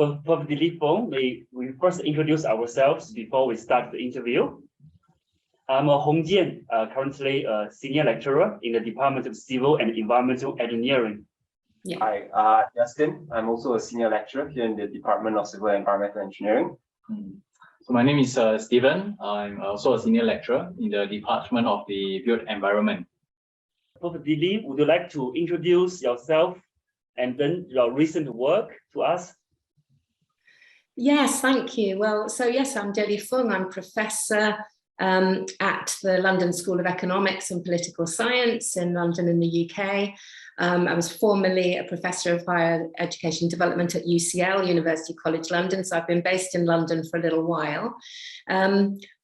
For Dilly Fung, may we first introduce ourselves before we start the interview. I'm Hongjian, currently a senior lecturer in the Department of Civil and Environmental Engineering. Yeah. Hi, Justin. I'm also a senior lecturer here in the Department of Civil and Environmental Engineering. So my name is Stephen. I'm also a senior lecturer in the Department of the Built Environment. Prof. Dilly, would you like to introduce yourself and then your recent work to us? Yes, thank you. Well, so yes, I'm Dilly Fung. I'm professor at the London School of Economics and Political Science in London in the UK. I was formerly a professor of higher education development at UCL, University College London, so I've been based in London for a little while.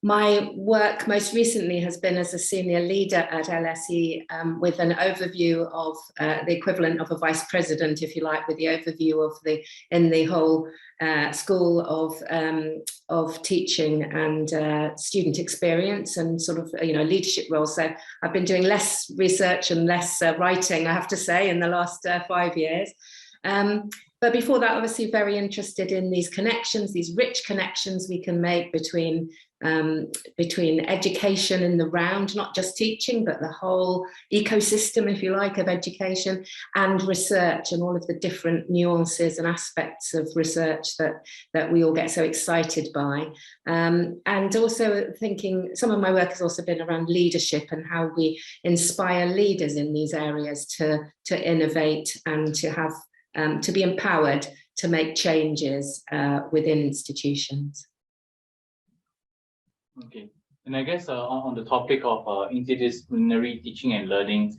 My work most recently has been as a senior leader at LSE with an overview of the equivalent of a vice president, if you like, with the overview of the whole school of teaching and student experience and sort of leadership roles. So I've been doing less research and less writing, I have to say, in the last 5 years. But before that, obviously very interested in these connections, these rich connections we can make between education in the round, not just teaching, but the whole ecosystem, if you like, of education, and research and all of the different nuances and aspects of research that we all get so excited by. And also thinking, some of my work has also been around leadership and how we inspire leaders in these areas to innovate and to have to be empowered to make changes within institutions. Okay, and I guess on the topic of interdisciplinary teaching and learning,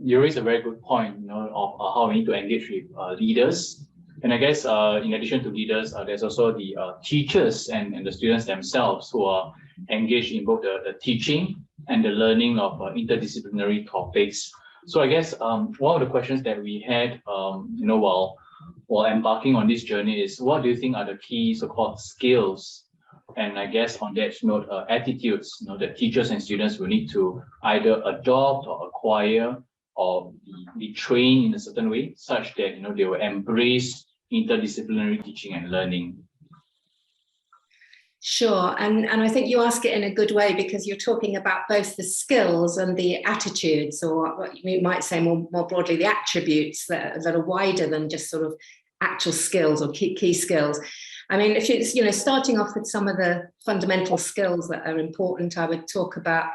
you raised a very good point, of how we need to engage with leaders. And I guess in addition to leaders, there's also the teachers and the students themselves who are engaged in both the teaching and the learning of interdisciplinary topics. So I guess one of the questions that we had, while embarking on this journey is, what do you think are the key so-called skills? And I guess on that note, attitudes, that teachers and students will need to either adopt or acquire or be trained in a certain way, such that they will embrace interdisciplinary teaching and learning. Sure, and I think you ask it in a good way, because you're talking about both the skills and the attitudes, or what you might say more broadly, the attributes that are wider than just sort of actual skills or key skills. I mean, if it's, starting off with some of the fundamental skills that are important, I would talk about,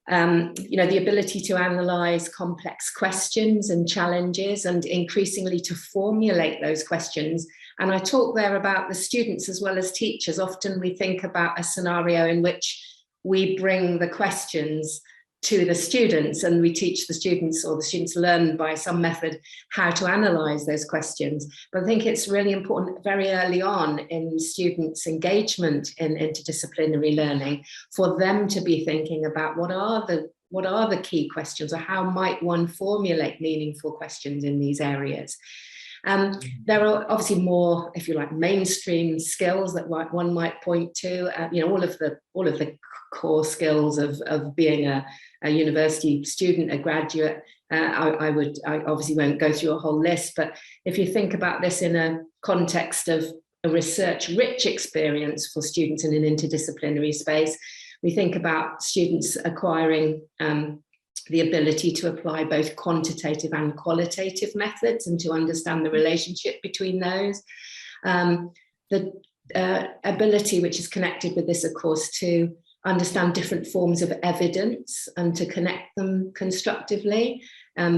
the ability to analyze complex questions and challenges, and increasingly to formulate those questions. And I talk there about the students as well as teachers. Often we think about a scenario in which we bring the questions to the students and we teach the students, or the students learn by some method how to analyze those questions. But I think it's really important very early on in students' engagement in interdisciplinary learning for them to be thinking about what are the key questions, or how might one formulate meaningful questions in these areas. There are obviously more, if you like, mainstream skills that one might point to. All of the core skills of being a university student, a graduate. I obviously won't go through a whole list, but if you think about this in a context of a research-rich experience for students in an interdisciplinary space, we think about students acquiring the ability to apply both quantitative and qualitative methods and to understand the relationship between those. The ability, which is connected with this, of course, to understand different forms of evidence and to connect them constructively.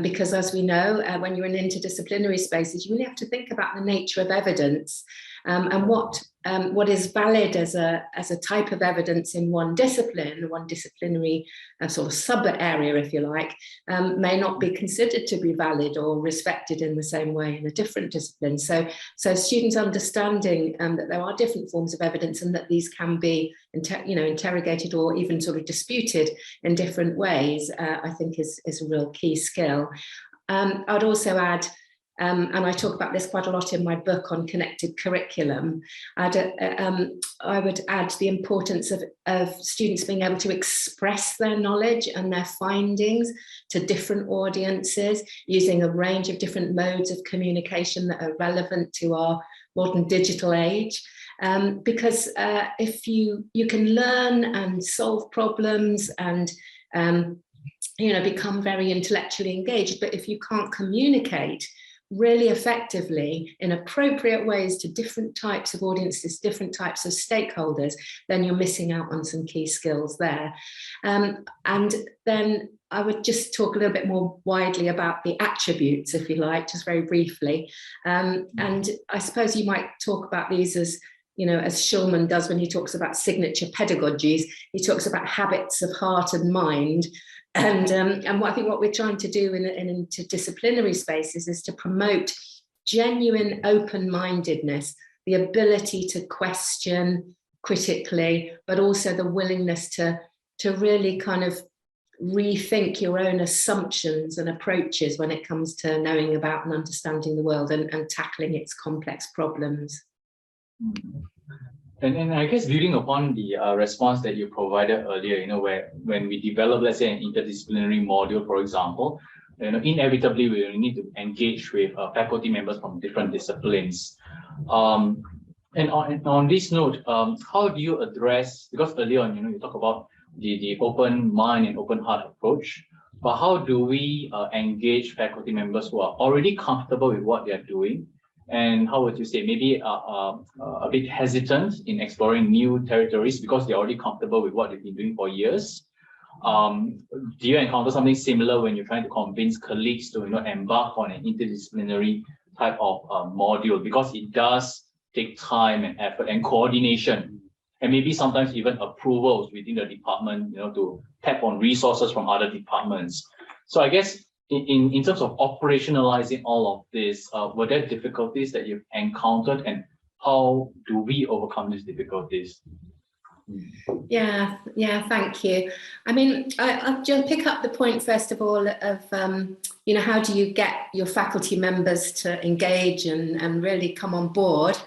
Because as we know, when you're in interdisciplinary spaces, you really have to think about the nature of evidence and what is valid as a type of evidence in one disciplinary sort of sub area, if you like, may not be considered to be valid or respected in the same way in a different discipline. So students understanding that there are different forms of evidence and that these can be interrogated or even sort of disputed in different ways, I think is a real key skill. I'd also add, and I talk about this quite a lot in my book on connected curriculum, I would add the importance of students being able to express their knowledge and their findings to different audiences, using a range of different modes of communication that are relevant to our modern digital age. Because if you can learn and solve problems and become very intellectually engaged, but if you can't communicate really effectively in appropriate ways to different types of audiences, different types of stakeholders, then you're missing out on some key skills there. And then I would just talk a little bit more widely about the attributes, if you like, just very briefly. And I suppose you might talk about these as, as Schulman does when he talks about signature pedagogies. He talks about habits of heart and mind. And I think what we're trying to do in interdisciplinary spaces is to promote genuine open-mindedness, the ability to question critically, but also the willingness to really kind of rethink your own assumptions and approaches when it comes to knowing about and understanding the world and tackling its complex problems. And I guess building upon the response that you provided earlier, where when we develop, let's say, an interdisciplinary module, for example, inevitably we will need to engage with faculty members from different disciplines. And on this note, how do you address, because earlier on, you talk about the open mind and open heart approach, but how do we engage faculty members who are already comfortable with what they're doing? And how would you say, maybe a bit hesitant in exploring new territories because they're already comfortable with what they've been doing for years? Do you encounter something similar when you're trying to convince colleagues to embark on an interdisciplinary type of module? Because it does take time and effort and coordination, and maybe sometimes even approvals within the department, to tap on resources from other departments. So I guess in terms of operationalizing all of this, were there difficulties that you've encountered, and how do we overcome these difficulties? Yeah, thank you. I mean, I'll just pick up the point first of all of, how do you get your faculty members to engage and really come on board?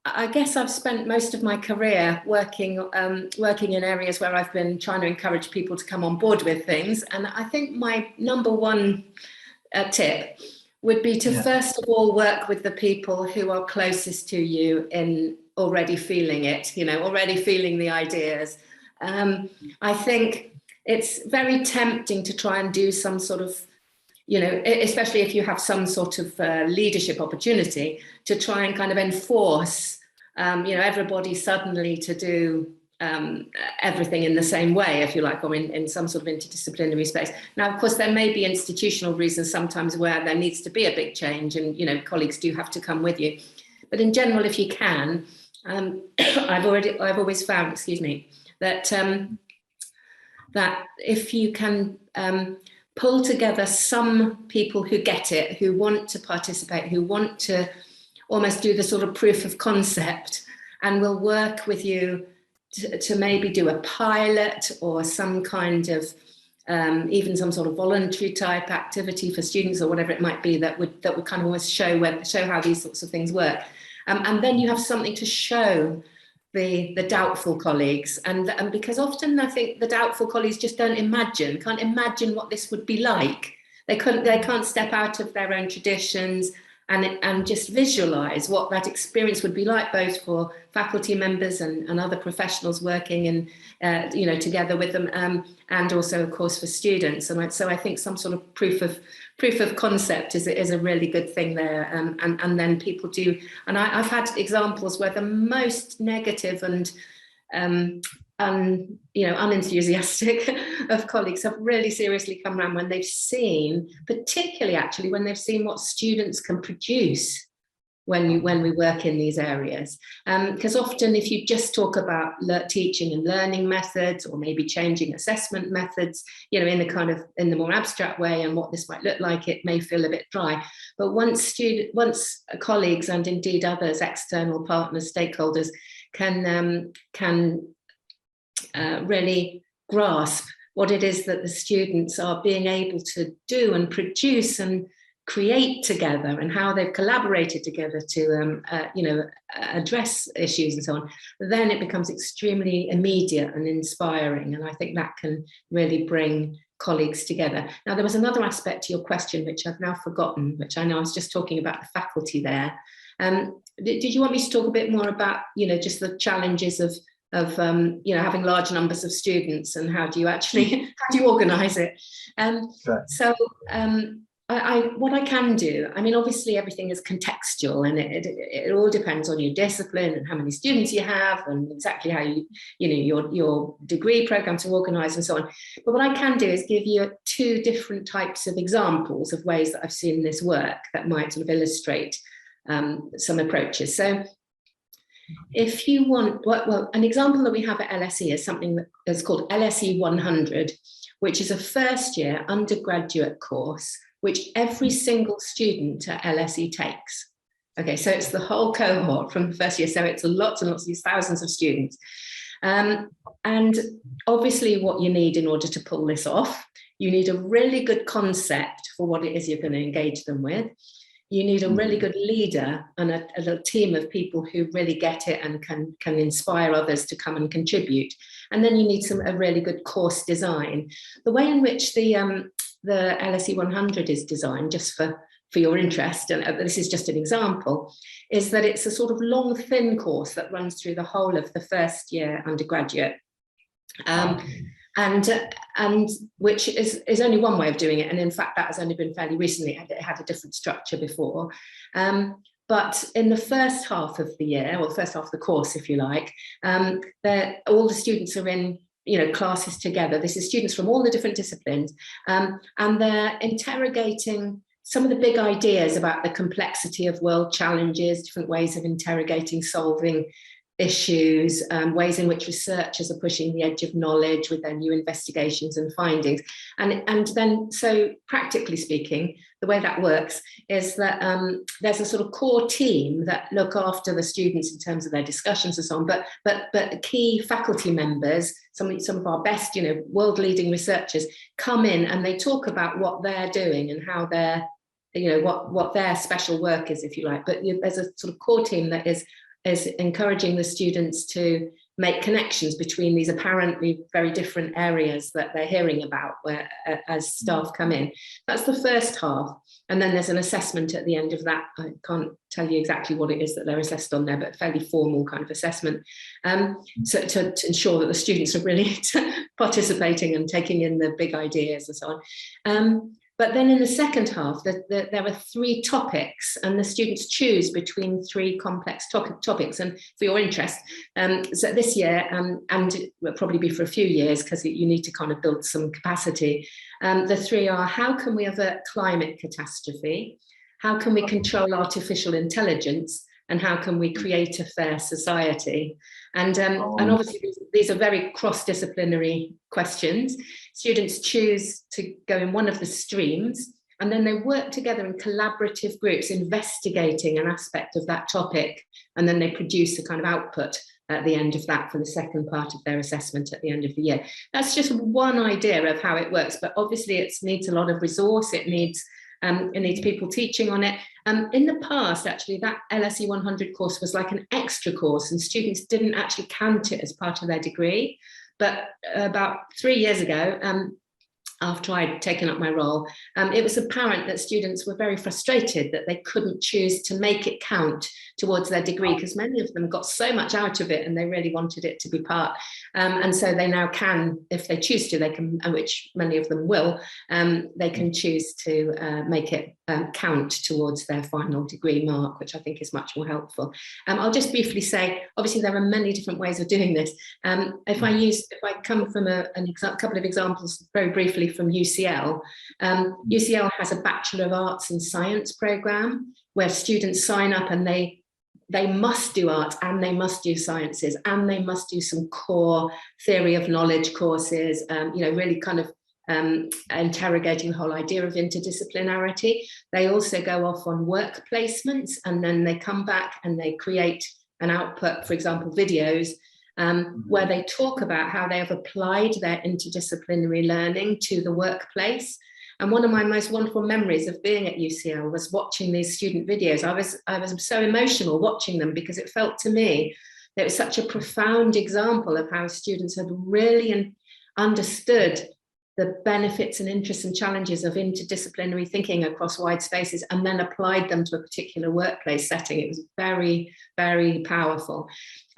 I guess I've spent most of my career working in areas where I've been trying to encourage people to come on board with things. And I think my number one tip would be to first of all work with the people who are closest to you in already feeling it, already feeling the ideas. I think it's very tempting to try and do some sort of, especially if you have some sort of leadership opportunity, to try and kind of enforce, everybody suddenly to do everything in the same way, if you like, or in some sort of interdisciplinary space. Now, of course, there may be institutional reasons sometimes where there needs to be a big change and, colleagues do have to come with you. But in general, if you can, I've always found, that that if you can pull together some people who get it, who want to participate, who want to almost do the sort of proof of concept, and will work with you to maybe do a pilot or some kind of even some sort of voluntary type activity for students or whatever it might be that would kind of almost show how these sorts of things work. And then you have something to show the doubtful colleagues, and because often I think the doubtful colleagues just can't imagine what this would be like. They can't step out of their own traditions and just visualize what that experience would be like, both for faculty members and other professionals working in together with them, and also of course for students. And so I think some sort of proof of concept is a really good thing there, and then people do. And I've had examples where the most negative and unenthusiastic of colleagues have really seriously come around when they've seen, particularly actually when they've seen what students can produce when we work in these areas. Because often if you just talk about teaching and learning methods, or maybe changing assessment methods, in the more abstract way and what this might look like, it may feel a bit dry. But once colleagues and indeed others, external partners, stakeholders, can really grasp what it is that the students are being able to do and produce and create together, and how they've collaborated together to address issues and so on, then it becomes extremely immediate and inspiring. And I think that can really bring colleagues together. Now, there was another aspect to your question, which I've now forgotten, which I know I was just talking about the faculty there. Did you want me to talk a bit more about, just the challenges of having large numbers of students, and how do you organize it? Sure. So what I can do, I mean, obviously everything is contextual, and it all depends on your discipline and how many students you have, and exactly how your degree programs are organized and so on. But what I can do is give you 2 different types of examples of ways that I've seen this work that might sort of illustrate some approaches. So if you want, well, an example that we have at LSE is something that is called LSE 100, which is a first-year undergraduate course which every single student at LSE takes. Okay, so it's the whole cohort from the first year, so it's lots and lots of these thousands of students. And obviously what you need in order to pull this off, you need a really good concept for what it is you're going to engage them with. You need a really good leader and a little team of people who really get it and can inspire others to come and contribute. And then you need a really good course design. The way in which the LSE 100 is designed, just for your interest, and this is just an example, is that it's a sort of long, thin course that runs through the whole of the first year undergraduate. And which is only one way of doing it. And in fact, that has only been fairly recently. It had a different structure before. But in the first half of the year, or first half of the course, if you like, all the students are in classes together. This is students from all the different disciplines, and they're interrogating some of the big ideas about the complexity of world challenges, different ways of interrogating, solving issues, ways in which researchers are pushing the edge of knowledge with their new investigations and findings. And then, so practically speaking, the way that works is that there's a sort of core team that look after the students in terms of their discussions and so on, but key faculty members, some of our best, world-leading researchers come in and they talk about what they're doing and how they're, what their special work is, if you like. But there's a sort of core team that is encouraging the students to make connections between these apparently very different areas that they're hearing about as staff come in. That's the first half. And then there's an assessment at the end of that. I can't tell you exactly what it is that they're assessed on there, but fairly formal kind of assessment. So to ensure that the students are really participating and taking in the big ideas and so on. But then in the second half, there are 3 topics, and the students choose between 3 complex topics. And for your interest, so this year, and it will probably be for a few years because you need to kind of build some capacity, the 3 are: how can we avert climate catastrophe? How can we control artificial intelligence? And how can we create a fair society? And obviously these are very cross-disciplinary questions. Students choose to go in one of the streams, and then they work together in collaborative groups investigating an aspect of that topic, and then they produce a kind of output at the end of that for the second part of their assessment at the end of the year. That's just one idea of how it works, but obviously it needs a lot of resource. It needs people teaching on it. In the past, actually, that LSE 100 course was like an extra course, and students didn't actually count it as part of their degree. But about 3 years ago, after I'd taken up my role, it was apparent that students were very frustrated that they couldn't choose to make it count towards their degree, because many of them got so much out of it and they really wanted it to be part. And so they now can, if they choose to, they can, which many of them will, they can choose to make it count towards their final degree mark, which I think is much more helpful. I'll just briefly say, obviously there are many different ways of doing this. If I come from a couple of examples very briefly from UCL, UCL has a Bachelor of Arts and Science program where students sign up and they must do arts and they must do sciences and they must do some core theory of knowledge courses, really kind of interrogating the whole idea of interdisciplinarity. They also go off on work placements, and then they come back and they create an output, for example, videos, where they talk about how they have applied their interdisciplinary learning to the workplace. And one of my most wonderful memories of being at UCL was watching these student videos. I was so emotional watching them, because it felt to me that it was such a profound example of how students had really understood the benefits and interests and challenges of interdisciplinary thinking across wide spaces and then applied them to a particular workplace setting. It was very, very powerful.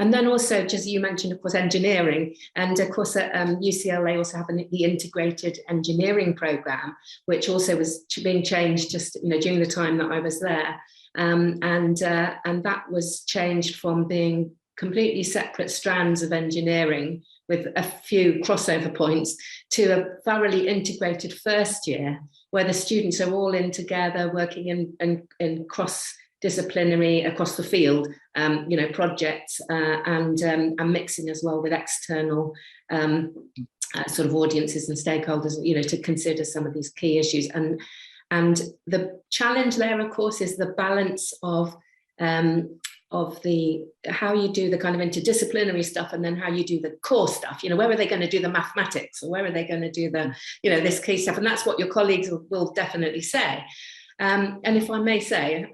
And then also, just you mentioned, of course, engineering. And of course, at UCL, they also have the integrated engineering program, which also was being changed just during the time that I was there. And that was changed from being completely separate strands of engineering with a few crossover points to a thoroughly integrated first year where the students are all in together working in cross-disciplinary across the field, projects and mixing as well with external sort of audiences and stakeholders, to consider some of these key issues. And the challenge there, of course, is the balance of how you do the kind of interdisciplinary stuff and then how you do the core stuff. Where are they going to do the mathematics, or where are they going to do the, this key stuff? And that's what your colleagues will definitely say. And if I may say,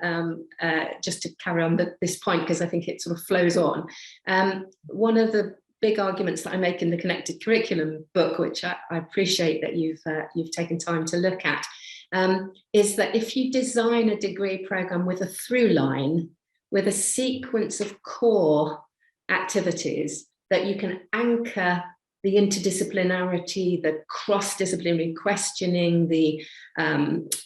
just to carry on this point, because I think it sort of flows on, one of the big arguments that I make in the Connected Curriculum book, which I appreciate that you've taken time to look at, is that if you design a degree program with a through line, with a sequence of core activities that you can anchor the interdisciplinarity, the cross-disciplinary questioning, the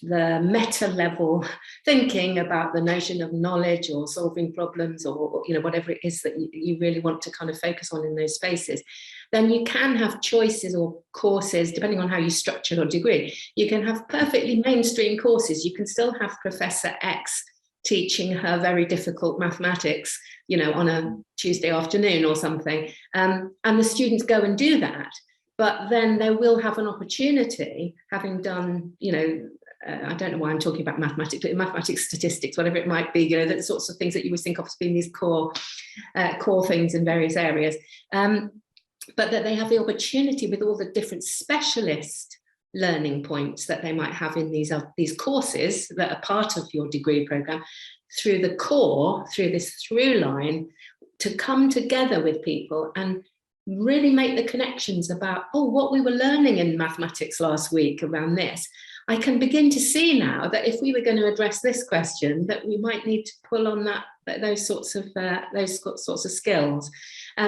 meta-level thinking about the notion of knowledge or solving problems, or whatever it is that you really want to kind of focus on in those spaces, then you can have choices or courses, depending on how you structure your degree. You can have perfectly mainstream courses. You can still have Professor X teaching her very difficult mathematics, on a Tuesday afternoon or something. And the students go and do that, but then they will have an opportunity, having done, I don't know why I'm talking about mathematics, but mathematics, statistics, whatever it might be, the sorts of things that you always think of as being these core things in various areas. But that they have the opportunity with all the different specialist learning points that they might have in these courses that are part of your degree program, through the core, through this through line, to come together with people and really make the connections about, what we were learning in mathematics last week around this. I can begin to see now that if we were going to address this question, that we might need to pull on those sorts of skills.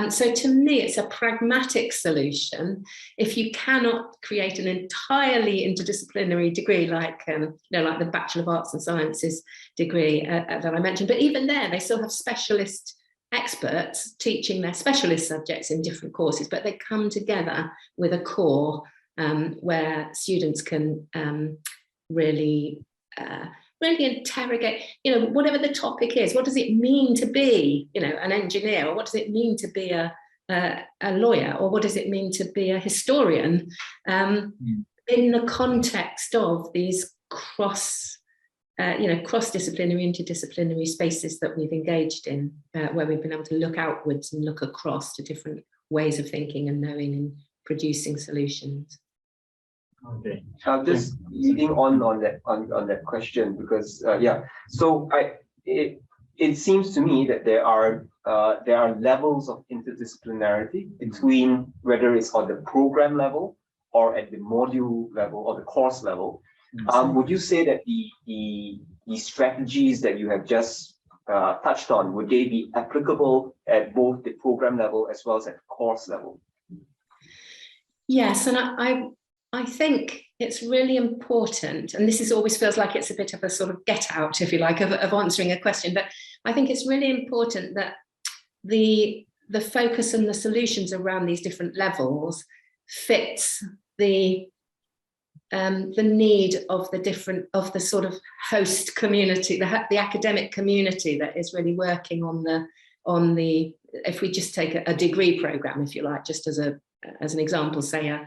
So to me, it's a pragmatic solution. If you cannot create an entirely interdisciplinary degree, like the Bachelor of Arts and Sciences degree that I mentioned, but even there, they still have specialist experts teaching their specialist subjects in different courses, but they come together with a core where students can really interrogate, whatever the topic is. What does it mean to be, an engineer, or what does it mean to be a lawyer, or what does it mean to be a historian, in the context of these cross-disciplinary, interdisciplinary spaces that we've engaged in, where we've been able to look outwards and look across to different ways of thinking and knowing and producing solutions. Okay. Just leading on that question, because so it seems to me that there are levels of interdisciplinarity between whether it's on the program level or at the module level or the course level. Would you say that the strategies that you have just touched on, would they be applicable at both the program level as well as at the course level? Yes, and I think it's really important, and this always feels like it's a bit of a sort of get out, if you like, of answering a question, but I think it's really important that the focus and the solutions around these different levels fits the need of the sort of host community, the academic community that is really working on the if we just take a degree program, if you like, just as an example, say a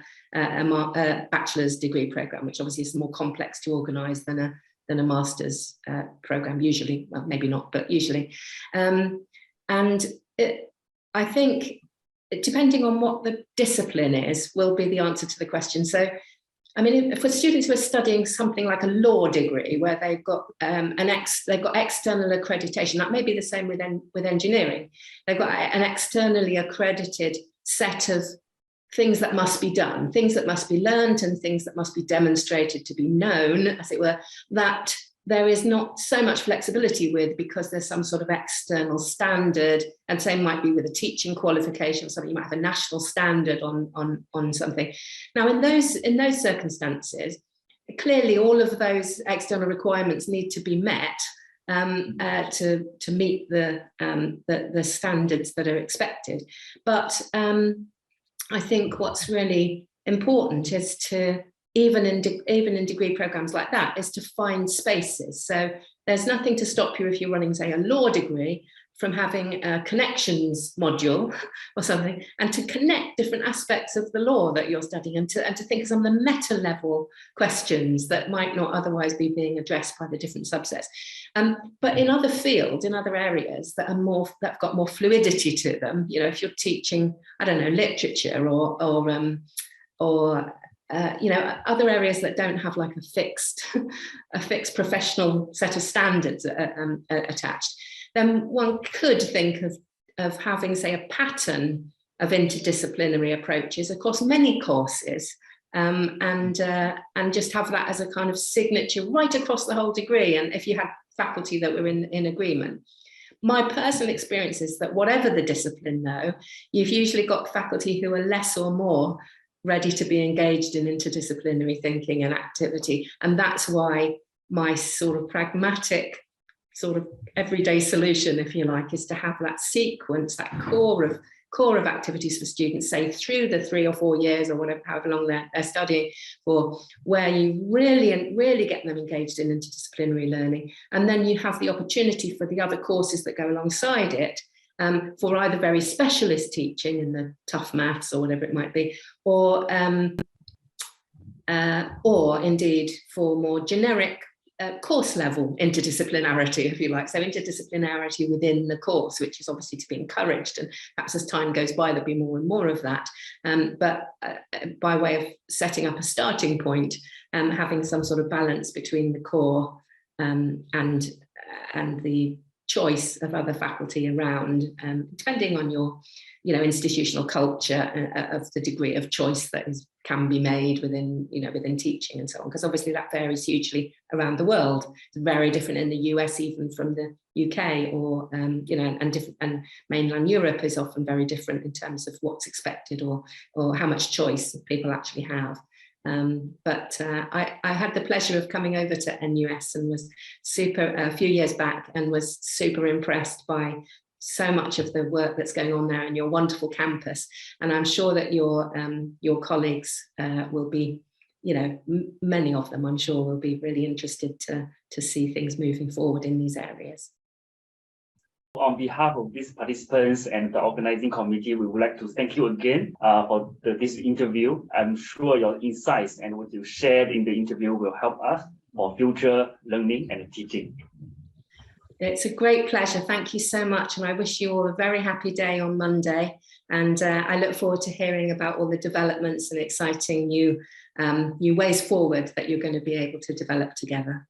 bachelor's degree program, which obviously is more complex to organise than a master's program, usually. Well, maybe not, but usually. I think, depending on what the discipline is, will be the answer to the question. So, I mean, for students who are studying something like a law degree, where they've got they've got external accreditation, that may be the same with engineering. They've got an externally accredited set of things that must be done, things that must be learned and things that must be demonstrated to be known, as it were, that there is not so much flexibility with, because there's some sort of external standard, and same might be with a teaching qualification or something. You might have a national standard on something. Now, in those circumstances, clearly all of those external requirements need to be met to meet the standards that are expected. But I think what's really important is to, even in degree programs like that, is to find spaces. So there's nothing to stop you if you're running, say, a law degree, from having a connections module or something, and to connect different aspects of the law that you're studying, and to think of some of the meta level questions that might not otherwise be being addressed by the different subsets. But in other fields, in other areas that are more, that've got more fluidity to them, you know, if you're teaching, I don't know, literature or you know, other areas that don't have like a fixed professional set of standards attached, then one could think of having, say, a pattern of interdisciplinary approaches across many courses, and just have that as a kind of signature right across the whole degree. And if you had faculty that were in agreement. My personal experience is that whatever the discipline though, you've usually got faculty who are less or more ready to be engaged in interdisciplinary thinking and activity. And that's why my sort of pragmatic, sort of everyday solution, if you like, is to have that sequence, that core of activities for students, say through the 3 or 4 years or whatever, however long they're studying for, where you really get them engaged in interdisciplinary learning. And then you have the opportunity for the other courses that go alongside it, for either very specialist teaching in the tough maths or whatever it might be, or indeed for more generic course level interdisciplinarity, if you like. So interdisciplinarity within the course, which is obviously to be encouraged, and perhaps as time goes by there'll be more and more of that, but by way of setting up a starting point, having some sort of balance between the core and the choice of other faculty around, depending on your, you know, institutional culture of the degree of choice that can be made within, you know, within teaching and so on, because obviously that varies hugely around the world. It's very different in the US even from the UK, or you know, and mainland Europe is often very different in terms of what's expected or how much choice people actually have. But I had the pleasure of coming over to NUS and was a few years back, and was super impressed by so much of the work that's going on there in your wonderful campus. And I'm sure that your colleagues will be, you know, many of them, I'm sure, will be really interested to see things moving forward in these areas. On behalf of these participants and the organizing committee, we would like to thank you again for this interview. I'm sure your insights and what you shared in the interview will help us for future learning and teaching. It's a great pleasure. Thank you so much. And I wish you all a very happy day on Monday. And I look forward to hearing about all the developments and exciting new ways forward that you're going to be able to develop together.